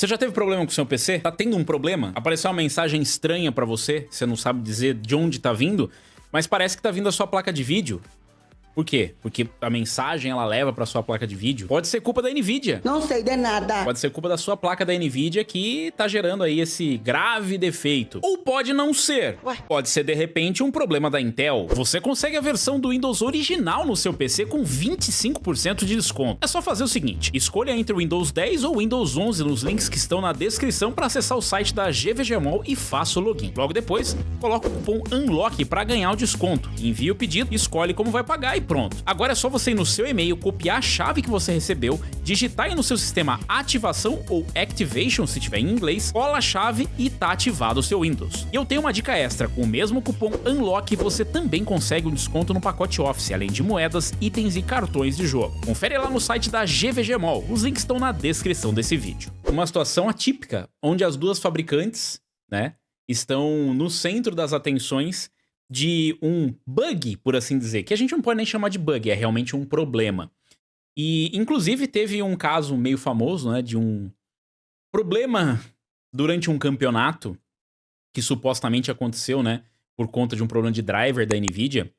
Você já teve problema com o seu PC? Tá tendo um problema? Apareceu uma mensagem estranha pra você, você não sabe dizer de onde tá vindo, mas parece que tá vindo da sua placa de vídeo. Por quê? Porque a mensagem ela leva pra sua placa de vídeo. Pode ser culpa da Nvidia. Não sei de nada. Pode ser culpa da sua placa da Nvidia que tá gerando aí esse grave defeito. Ou pode não ser. Pode ser de repente um problema da Intel. Você consegue a versão do Windows original no seu PC com 25% de desconto. É só fazer o seguinte, escolha entre o Windows 10 ou o Windows 11 nos links que estão na descrição para acessar o site da GVGMall e faça o login. Logo depois, coloca o cupom UNLOCK para ganhar o desconto. Envia o pedido, escolhe como vai pagar e pronto. Agora é só você ir no seu e-mail, copiar a chave que você recebeu, digitar aí no seu sistema ativação ou activation, se tiver em inglês, cola a chave e tá ativado o seu Windows. E eu tenho uma dica extra, com o mesmo cupom UNLOCK você também consegue um desconto no pacote Office, além de moedas, itens e cartões de jogo. Confere lá no site da GVGMall, os links estão na descrição desse vídeo. Uma situação atípica, onde as duas fabricantes, né, estão no centro das atenções de um bug, por assim dizer, que a gente não pode nem chamar de bug, é realmente um problema. E, inclusive, teve um caso meio famoso, né, de um problema durante um campeonato que supostamente aconteceu, né, por conta de um problema de driver da Nvidia,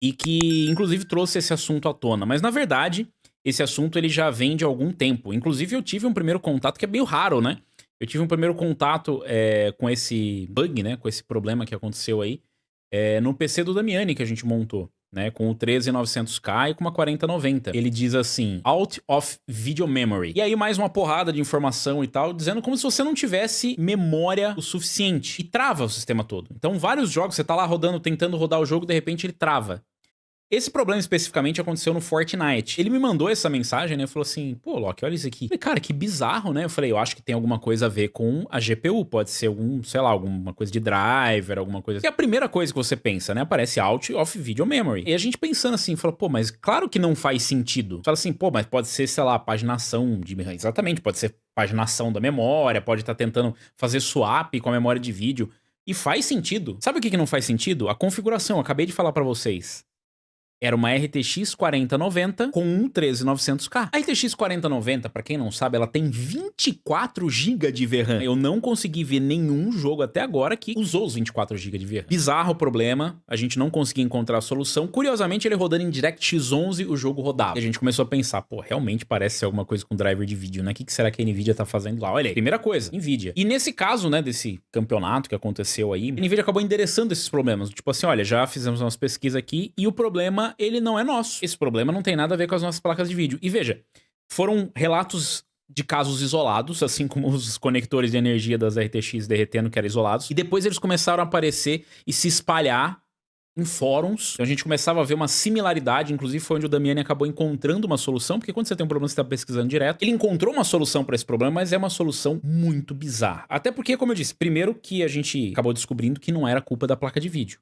e que, inclusive, trouxe esse assunto à tona. Mas, na verdade, esse assunto ele já vem de algum tempo. Inclusive, eu tive um primeiro contato, que é meio raro, né? Eu tive um primeiro contato com esse bug, né, com esse problema que aconteceu aí, no PC do Damiani que a gente montou, né, com o 13900K e com uma 4090. Ele diz assim, out of video memory. E aí mais uma porrada de informação e tal, dizendo como se você não tivesse memória o suficiente. E trava o sistema todo. Então vários jogos, você tá lá rodando, tentando rodar o jogo, de repente ele trava. Esse problema especificamente aconteceu no Fortnite. Ele me mandou essa mensagem, né? Falou assim, pô, Loki, olha isso aqui. Eu falei, cara, que bizarro, né? Eu falei, eu acho que tem alguma coisa a ver com a GPU. Pode ser algum, sei lá, alguma coisa de driver, alguma coisa assim. E a primeira coisa que você pensa, né? Aparece out of video memory. E a gente pensando assim, fala, pô, mas claro que não faz sentido. Fala assim, pô, mas pode ser, sei lá, paginação de... Exatamente, pode ser paginação da memória, pode estar tentando fazer swap com a memória de vídeo. E faz sentido. Sabe o que não faz sentido? A configuração, eu acabei de falar pra vocês. Era uma RTX 4090 com um 13900K. A RTX 4090, pra quem não sabe, ela tem 24 GB de VRAM. Eu não consegui ver nenhum jogo até agora que usou os 24 GB de VRAM. Bizarro o problema, a gente não conseguia encontrar a solução. Curiosamente, ele rodando em DirectX 11, o jogo rodava. E a gente começou a pensar, pô, realmente parece ser alguma coisa com driver de vídeo, né? O que será que a Nvidia tá fazendo lá? Olha aí, primeira coisa, Nvidia. E nesse caso, né, desse campeonato que aconteceu aí, a Nvidia acabou endereçando esses problemas. Tipo assim, olha, já fizemos umas pesquisas aqui e o problema ele não é nosso. Esse problema não tem nada a ver com as nossas placas de vídeo. E veja, foram relatos de casos isolados, assim como os conectores de energia das RTX derretendo que eram isolados. E depois eles começaram a aparecer e se espalhar em fóruns. Então a gente começava a ver uma similaridade, inclusive foi onde o Damiani acabou encontrando uma solução, porque quando você tem um problema, você está pesquisando direto. Ele encontrou uma solução para esse problema, mas é uma solução muito bizarra. Até porque, como eu disse, primeiro que a gente acabou descobrindo que não era culpa da placa de vídeo,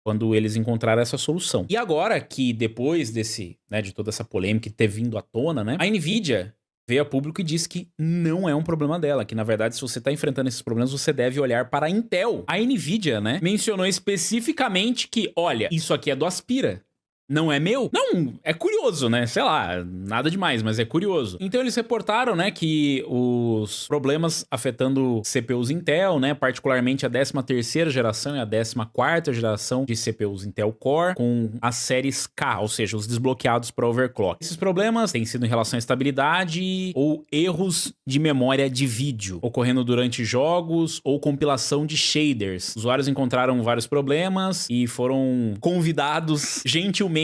quando eles encontraram essa solução. E agora que depois desse, né, de toda essa polêmica ter vindo à tona, né, a Nvidia veio a público e disse que não é um problema dela, que na verdade se você está enfrentando esses problemas, você deve olhar para a Intel. A Nvidia, né, mencionou especificamente que, olha, isso aqui é do Aspira. Não é meu? Não, é curioso, né? Sei lá, nada demais, mas é curioso. Então eles reportaram, né, que os problemas afetando CPUs Intel, né, particularmente a 13ª geração e a 14ª geração de CPUs Intel Core, com as séries K, ou seja, os desbloqueados para overclock. Esses problemas têm sido em relação à estabilidade ou erros de memória de vídeo, ocorrendo durante jogos ou compilação de shaders. Usuários encontraram vários problemas e foram convidados gentilmente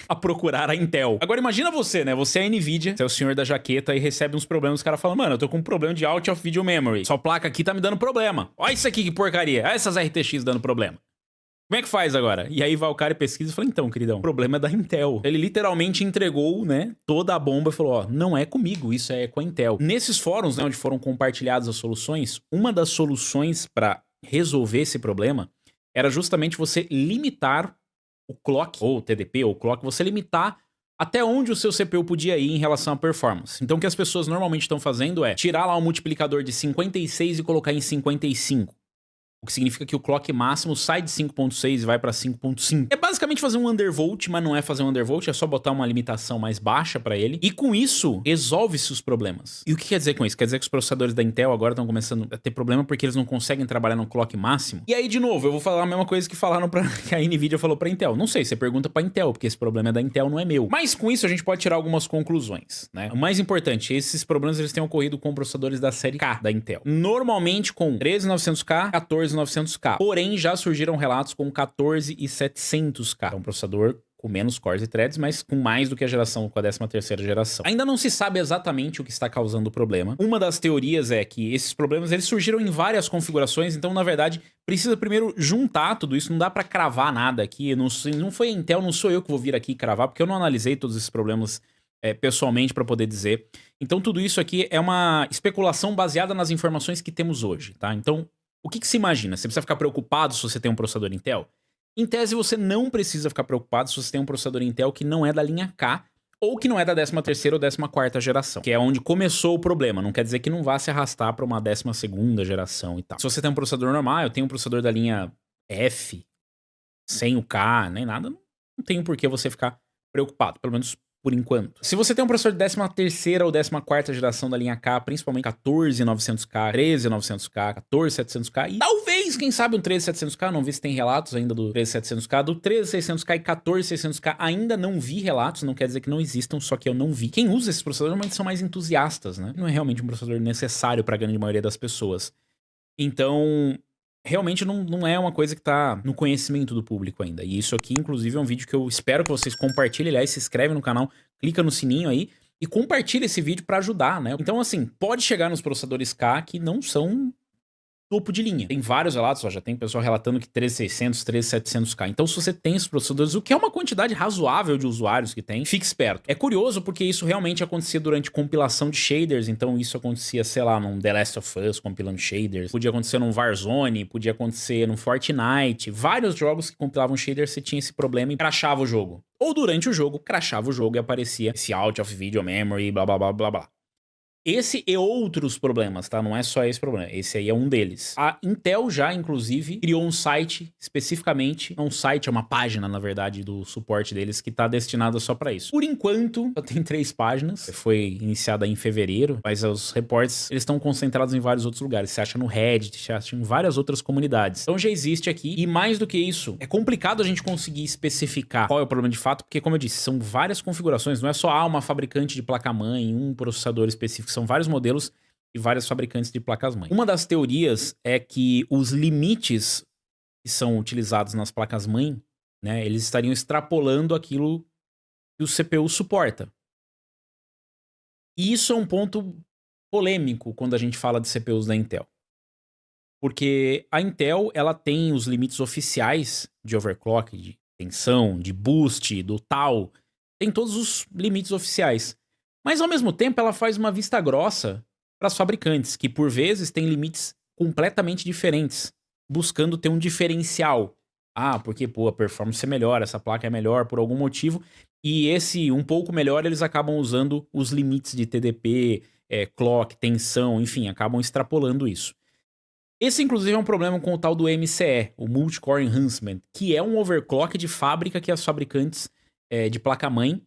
a procurar a Intel. Agora imagina você, né? Você é a Nvidia, você é o senhor da jaqueta e recebe uns problemas, os caras falam, mano, eu tô com um problema de out of video memory. Sua placa aqui tá me dando problema. Olha isso aqui, que porcaria. Olha essas RTX dando problema. Como é que faz agora? E aí vai o cara e pesquisa e fala, então, queridão, o problema é da Intel. Ele literalmente entregou, né, toda a bomba e falou, ó, não é comigo, isso é com a Intel. Nesses fóruns, né, onde foram compartilhadas as soluções, uma das soluções para resolver esse problema era justamente você limitar o clock, ou TDP, ou clock, você limitar até onde o seu CPU podia ir em relação à performance. Então o que as pessoas normalmente estão fazendo é tirar lá o multiplicador de 56 e colocar em 55. O que significa que o clock máximo sai de 5.6 e vai para 5.5. É basicamente fazer um undervolt, mas não é fazer um undervolt, é só botar uma limitação mais baixa para ele. E com isso, resolve-se os problemas. E o que quer dizer com isso? Quer dizer que os processadores da Intel agora estão começando a ter problema porque eles não conseguem trabalhar no clock máximo. E aí, de novo, eu vou falar a mesma coisa que falaram que a Nvidia falou pra Intel. Não sei, você pergunta pra Intel, porque esse problema é da Intel, não é meu. Mas com isso a gente pode tirar algumas conclusões, né? O mais importante, esses problemas eles têm ocorrido com processadores da série K da Intel. Normalmente com 13900K, 14900K. Porém, já surgiram relatos com 14700K. É um processador com menos cores e threads, mas com mais do que a geração com a 13ª geração. Ainda não se sabe exatamente o que está causando o problema. Uma das teorias é que esses problemas eles surgiram em várias configurações, então na verdade precisa primeiro juntar tudo isso, não dá pra cravar nada aqui, não foi a Intel, não sou eu que vou vir aqui cravar, porque eu não analisei todos esses problemas pessoalmente pra poder dizer. Então tudo isso aqui é uma especulação baseada nas informações que temos hoje, tá? Então, o que se imagina? Você precisa ficar preocupado se você tem um processador Intel? Em tese, você não precisa ficar preocupado se você tem um processador Intel que não é da linha K ou que não é da 13ª ou 14ª geração, que é onde começou o problema. Não quer dizer que não vá se arrastar para uma 12ª geração e tal. Se você tem um processador normal, eu tenho um processador da linha F, sem o K, nem nada, não tem por que você ficar preocupado, pelo menos por enquanto. Se você tem um processador de 13ª ou 14ª geração da linha K, principalmente 14900K, 13900K, 14700K e talvez, quem sabe, um 13700K, não vi se tem relatos ainda do 13700K, do 13600K e 14600K, ainda não vi relatos, não quer dizer que não existam, só que eu não vi. Quem usa esses processadores normalmente são mais entusiastas, né? Não é realmente um processador necessário para a grande maioria das pessoas. Então, realmente não é uma coisa que tá no conhecimento do público ainda. E isso aqui, inclusive, é um vídeo que eu espero que vocês compartilhem. Aliás, se inscreve no canal, clica no sininho aí e compartilha esse vídeo pra ajudar, né? Então, assim, pode chegar nos processadores K que não são topo de linha. Tem vários relatos, ó, já tem pessoal relatando que 13600, 13700K. Então, se você tem esses processadores, o que é uma quantidade razoável de usuários que tem, fique esperto. É curioso porque isso realmente acontecia durante compilação de shaders, então isso acontecia, sei lá, num The Last of Us compilando shaders, podia acontecer num Warzone, podia acontecer num Fortnite, vários jogos que compilavam shaders, você tinha esse problema e crashava o jogo. Ou durante o jogo, crashava o jogo e aparecia esse out of video memory, blá blá blá blá blá. Esse e outros problemas, tá? Não é só esse problema. Esse aí é um deles. A Intel já, inclusive, criou um site especificamente, não um site, é uma página, na verdade, do suporte deles, que tá destinada só pra isso. Por enquanto, só tem 3 páginas. Foi iniciada em fevereiro, mas os reportes, eles estão concentrados em vários outros lugares. Você acha no Reddit, você acha em várias outras comunidades. Então já existe aqui. E mais do que isso, é complicado a gente conseguir especificar qual é o problema de fato, porque, como eu disse, são várias configurações. Não é só uma fabricante de placa-mãe, um processador específico. São vários modelos e vários fabricantes de placas-mãe. Uma das teorias é que os limites que são utilizados nas placas-mãe, né, eles estariam extrapolando aquilo que o CPU suporta. E isso é um ponto polêmico quando a gente fala de CPUs da Intel. Porque a Intel, ela tem os limites oficiais de overclock, de tensão, de boost, do tal. Tem todos os limites oficiais. Mas, ao mesmo tempo, ela faz uma vista grossa para as fabricantes, que, por vezes, têm limites completamente diferentes, buscando ter um diferencial. Ah, porque, pô, a performance é melhor, essa placa é melhor por algum motivo, e esse um pouco melhor, eles acabam usando os limites de TDP, clock, tensão, enfim, acabam extrapolando isso. Esse, inclusive, é um problema com o tal do MCE, o Multi-Core Enhancement, que é um overclock de fábrica que as fabricantes de placa-mãe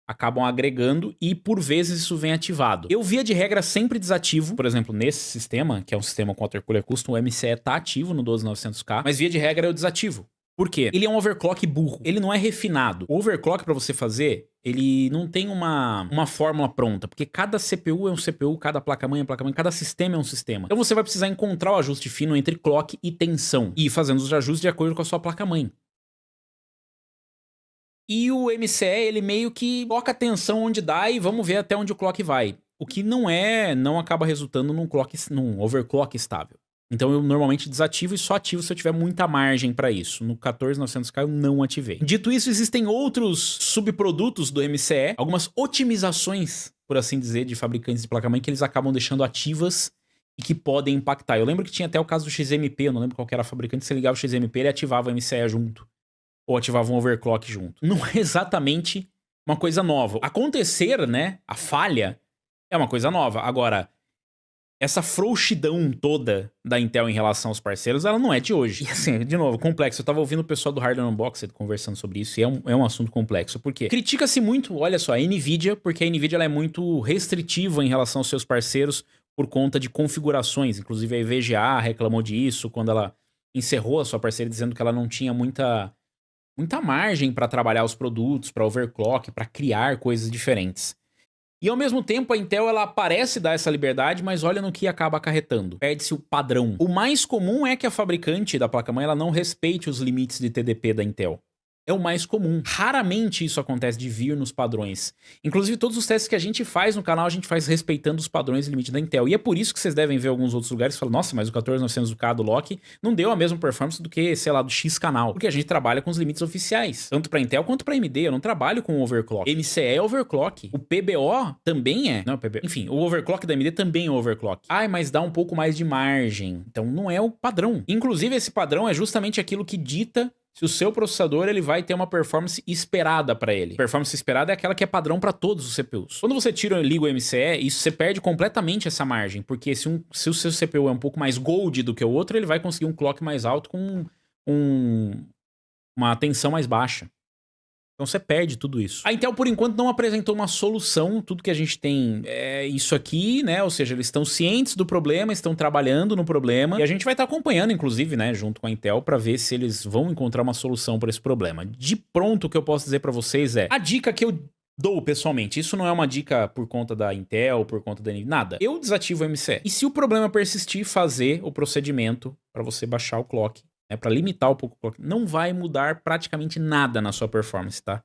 acabam agregando e, por vezes, isso vem ativado. Eu, via de regra, sempre desativo. Por exemplo, nesse sistema, que é um sistema com Watercooler Custom, o MCE tá ativo no 12900K, mas, via de regra, eu desativo. Por quê? Ele é um overclock burro. Ele não é refinado. O overclock, pra você fazer, ele não tem uma fórmula pronta, porque cada CPU é um CPU, cada placa-mãe é placa-mãe, cada sistema é um sistema. Então, você vai precisar encontrar o ajuste fino entre clock e tensão, e ir fazendo os ajustes de acordo com a sua placa-mãe. E o MCE, ele meio que coloca a tensão onde dá e vamos ver até onde o clock vai. O que não acaba resultando num overclock estável. Então eu normalmente desativo e só ativo se eu tiver muita margem para isso. No 14900K eu não ativei. Dito isso, existem outros subprodutos do MCE, algumas otimizações, por assim dizer, de fabricantes de placa-mãe que eles acabam deixando ativas e que podem impactar. Eu lembro que tinha até o caso do XMP, eu não lembro qual que era a fabricante, você ligava o XMP, ele ativava o MCE junto. Ou ativava um overclock junto. Não é exatamente uma coisa nova. Acontecer, né, a falha, é uma coisa nova. Agora, essa frouxidão toda da Intel em relação aos parceiros, ela não é de hoje. E assim, de novo, complexo. Eu tava ouvindo o pessoal do Hardware Unboxed conversando sobre isso, e é um assunto complexo. Por quê? Critica-se muito, olha só, a NVIDIA, porque a NVIDIA ela é muito restritiva em relação aos seus parceiros por conta de configurações. Inclusive a EVGA reclamou disso quando ela encerrou a sua parceria, dizendo que ela não tinha muita margem para trabalhar os produtos, para overclock, para criar coisas diferentes. E ao mesmo tempo a Intel ela parece dar essa liberdade, mas olha no que acaba acarretando. Perde-se o padrão. O mais comum é que a fabricante da placa-mãe ela não respeite os limites de TDP da Intel. É o mais comum. Raramente isso acontece de vir nos padrões. Inclusive, todos os testes que a gente faz no canal, a gente faz respeitando os padrões e limites da Intel. E é por isso que vocês devem ver alguns outros lugares e falar, nossa, mas o 14900K do Loki não deu a mesma performance do que, sei lá, do X canal. Porque a gente trabalha com os limites oficiais. Tanto pra Intel quanto pra AMD. Eu não trabalho com overclock. MCE é overclock. O PBO também é. Não, o PBO. Enfim, o overclock da AMD também é overclock. Ai, mas dá um pouco mais de margem. Então não é o padrão. Inclusive, esse padrão é justamente aquilo que dita se o seu processador ele vai ter uma performance esperada para ele. Performance esperada é aquela que é padrão para todos os CPUs. Quando você tira e liga o MCE, isso você perde completamente essa margem, porque se o seu CPU é um pouco mais gold do que o outro, ele vai conseguir um clock mais alto com uma tensão mais baixa. Então você perde tudo isso. A Intel, por enquanto, não apresentou uma solução. Tudo que a gente tem é isso aqui, né? Ou seja, eles estão cientes do problema, estão trabalhando no problema. E a gente vai estar acompanhando, inclusive, né? Junto com a Intel, para ver se eles vão encontrar uma solução para esse problema. De pronto, o que eu posso dizer para vocês é... A dica que eu dou, pessoalmente, isso não é uma dica por conta da Intel, por conta da NVIDIA, nada. Eu desativo o MCE. E se o problema persistir, fazer o procedimento para você baixar o clock. Para limitar um pouco o clock, não vai mudar praticamente nada na sua performance, tá?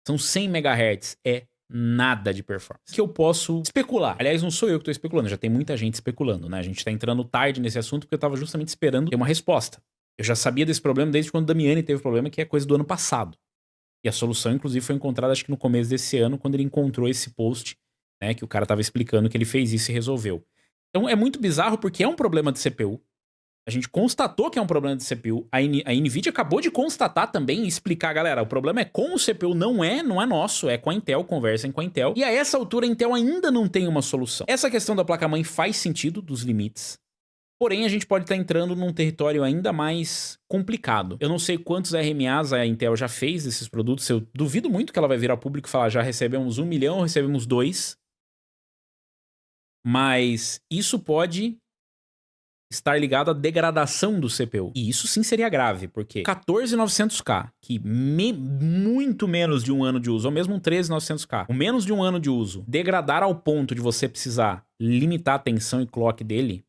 São 100 MHz, é nada de performance. Que eu posso especular. Aliás, não sou eu que tô especulando, já tem muita gente especulando, né? A gente tá entrando tarde nesse assunto porque eu tava justamente esperando ter uma resposta. Eu já sabia desse problema desde quando o Damiani teve o problema, que é coisa do ano passado. E a solução, inclusive, foi encontrada, acho que no começo desse ano, quando ele encontrou esse post, né? Que o cara tava explicando que ele fez isso e resolveu. Então é muito bizarro porque é um problema de CPU. A gente constatou que é um problema de CPU. A NVIDIA acabou de constatar também e explicar, galera, o problema é com o CPU, não é nosso, é com a Intel, conversem com a Intel. E a essa altura a Intel ainda não tem uma solução. Essa questão da placa-mãe faz sentido, dos limites. Porém, a gente pode estar entrando num território ainda mais complicado. Eu não sei quantos RMAs a Intel já fez desses produtos, eu duvido muito que ela vai vir ao público e falar, já recebemos 1 milhão, recebemos 2. Mas isso pode estar ligado à degradação do CPU. E isso sim seria grave, porque 14900K, que muito menos de um ano de uso, ou mesmo um 13900K, com menos de um ano de uso, degradar ao ponto de você precisar limitar a tensão e clock dele,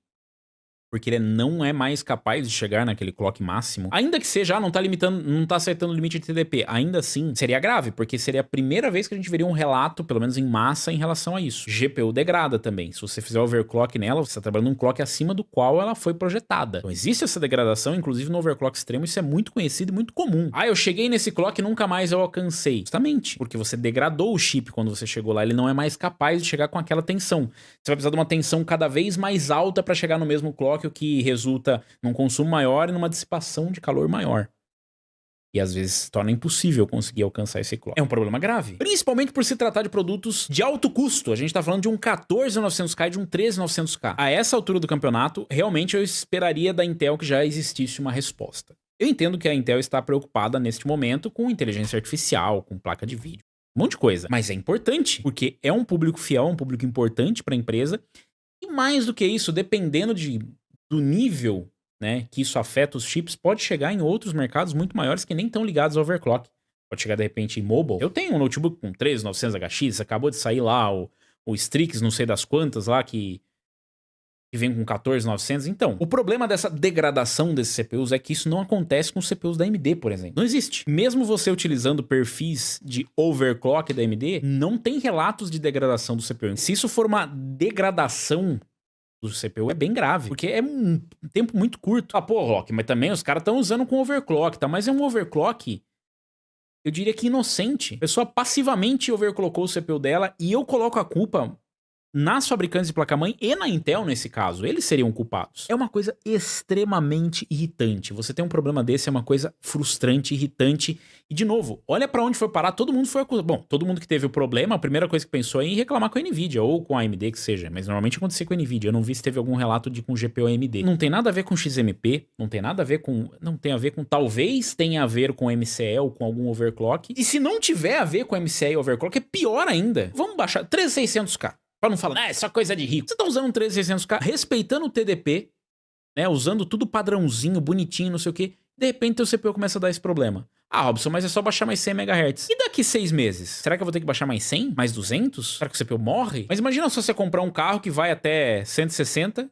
porque ele não é mais capaz de chegar naquele clock máximo, ainda que seja, não tá limitando, não tá acertando o limite de TDP, ainda assim, seria grave, porque seria a primeira vez que a gente veria um relato, pelo menos em massa, em relação a isso. GPU degrada também. Se você fizer overclock nela, você tá trabalhando um clock acima do qual ela foi projetada. Então existe essa degradação, inclusive no overclock extremo, isso é muito conhecido e muito comum. Ah, eu cheguei nesse clock e nunca mais eu alcancei. Justamente, porque você degradou o chip quando você chegou lá, ele não é mais capaz de chegar com aquela tensão. Você vai precisar de uma tensão cada vez mais alta para chegar no mesmo clock, o que resulta num consumo maior e numa dissipação de calor maior. E às vezes se torna impossível conseguir alcançar esse clock. É um problema grave. Principalmente por se tratar de produtos de alto custo. A gente tá falando de um 14900K e de um 13900K. A essa altura do campeonato, realmente eu esperaria da Intel que já existisse uma resposta. Eu entendo que a Intel está preocupada neste momento com inteligência artificial, com placa de vídeo, um monte de coisa. Mas é importante, porque é um público fiel, um público importante para a empresa. E mais do que isso, dependendo do nível, né, que isso afeta os chips, pode chegar em outros mercados muito maiores que nem estão ligados ao overclock. Pode chegar, de repente, em mobile. Eu tenho um notebook com 13900HX, acabou de sair lá o Strix, não sei das quantas lá, que vem com 14900. Então, o problema dessa degradação desses CPUs é que isso não acontece com os CPUs da AMD, por exemplo. Não existe. Mesmo você utilizando perfis de overclock da AMD, não tem relatos de degradação do CPU. Se isso for uma degradação do CPU, é bem grave, porque é um tempo muito curto. Ah, pô, Rock, mas também os caras estão usando com overclock, tá? Mas é um overclock, eu diria que inocente. A pessoa passivamente overclockou o CPU dela e eu coloco a culpa nas fabricantes de placa-mãe e na Intel, nesse caso. Eles seriam culpados. É uma coisa extremamente irritante. Você tem um problema desse, é uma coisa frustrante, irritante. E, de novo, olha pra onde foi parar. Todo mundo foi acusado. Bom, todo mundo que teve o problema, a primeira coisa que pensou é em reclamar com a NVIDIA ou com a AMD, que seja. Mas normalmente acontecia com a NVIDIA. Eu não vi se teve algum relato de com GPU AMD. Não tem nada a ver com XMP, não tem nada a ver com... Não tem a ver com... Talvez tenha a ver com MCE ou com algum overclock. E se não tiver a ver com MCE e overclock, é pior ainda. Vamos baixar 3600K. Pra não falar, é só coisa de rico. Você tá usando um 3600K, respeitando o TDP, né? Usando tudo padrãozinho, bonitinho, não sei o quê. De repente, teu CPU começa a dar esse problema. Ah, Robson, mas é só baixar mais 100 MHz. E daqui 6 meses? Será que eu vou ter que baixar mais 100? Mais 200? Será que o CPU morre? Mas imagina só você comprar um carro que vai até 160...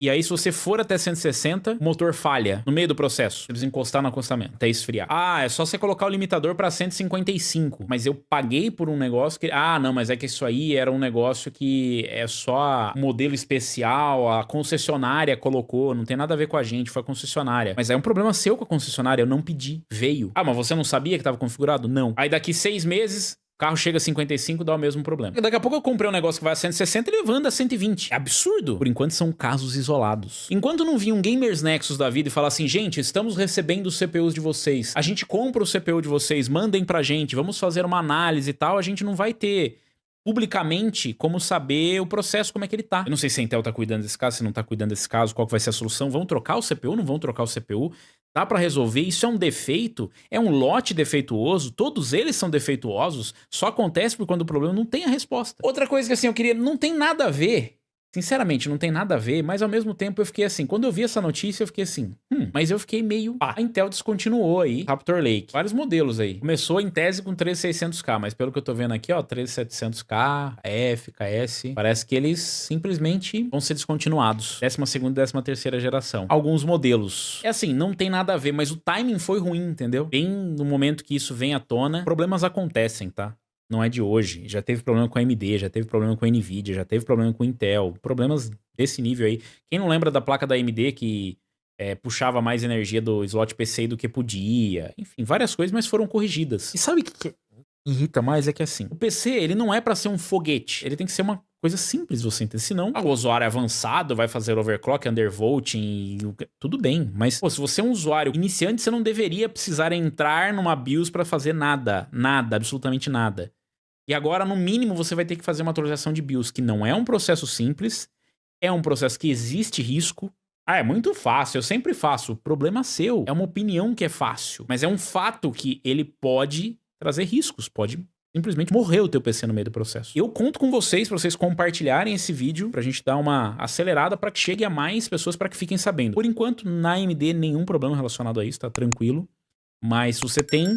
E aí, se você for até 160, o motor falha no meio do processo. Eles encostaram no acostamento, até esfriar. Ah, é só você colocar o limitador pra 155. Mas eu paguei por um negócio que... Ah, não, mas é que isso aí era um negócio que é só um modelo especial, a concessionária colocou, não tem nada a ver com a gente, foi a concessionária. Mas é um problema seu com a concessionária, eu não pedi, veio. Ah, mas você não sabia que estava configurado? Não. Aí daqui 6 meses... O carro chega a 55 e dá o mesmo problema. Daqui a pouco eu comprei um negócio que vai a 160 e ele anda a 120. É absurdo. Por enquanto são casos isolados. Enquanto não vir um Gamers Nexus da vida e falar assim, gente, estamos recebendo os CPUs de vocês, a gente compra o CPU de vocês, mandem pra gente, vamos fazer uma análise e tal, a gente não vai ter publicamente como saber o processo, como é que ele tá. Eu não sei se a Intel tá cuidando desse caso, se não tá cuidando desse caso, qual que vai ser a solução. Vão trocar o CPU, não vão trocar o CPU? Dá pra resolver? Isso é um defeito? É um lote defeituoso? Todos eles são defeituosos? Só acontece por quando o problema não tem a resposta. Outra coisa que assim, eu queria... Não tem nada a ver... Sinceramente, não tem nada a ver, mas ao mesmo tempo eu fiquei assim, quando eu vi essa notícia eu fiquei assim, mas eu fiquei meio... A Intel descontinuou aí Raptor Lake, vários modelos aí. Começou em tese com 3600K, mas pelo que eu tô vendo aqui, ó, 3700K, F, KS, parece que eles simplesmente vão ser descontinuados. 12ª e 13ª geração. Alguns modelos. É assim, não tem nada a ver, mas o timing foi ruim, entendeu? Bem no momento que isso vem à tona, problemas acontecem, tá? Não é de hoje. Já teve problema com a AMD, já teve problema com a NVIDIA, já teve problema com a Intel. Problemas desse nível aí. Quem não lembra da placa da AMD que puxava mais energia do slot PCI do que podia? Enfim, várias coisas, mas foram corrigidas. E sabe o que irrita mais? É que assim, o PC, ele não é pra ser um foguete. Ele tem que ser uma coisa simples, você entende? Senão, o usuário avançado vai fazer overclock, undervolting, tudo bem. Mas, pô, se você é um usuário iniciante, você não deveria precisar entrar numa BIOS pra fazer nada. Nada, absolutamente nada. E agora, no mínimo, você vai ter que fazer uma atualização de BIOS, que não é um processo simples, é um processo que existe risco. Ah, é muito fácil, eu sempre faço. Problema seu. É uma opinião que é fácil, mas é um fato que ele pode trazer riscos, pode simplesmente morrer o teu PC no meio do processo. Eu conto com vocês, pra vocês compartilharem esse vídeo, pra gente dar uma acelerada pra que chegue a mais pessoas, pra que fiquem sabendo. Por enquanto, na AMD, nenhum problema relacionado a isso, tá tranquilo. Mas se você tem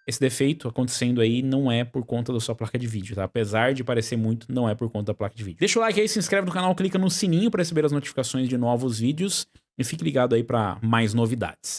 esse defeito acontecendo aí, não é por conta da sua placa de vídeo, tá? Apesar de parecer muito, não é por conta da placa de vídeo. Deixa o like aí, se inscreve no canal, clica no sininho pra receber as notificações de novos vídeos e fique ligado aí pra mais novidades.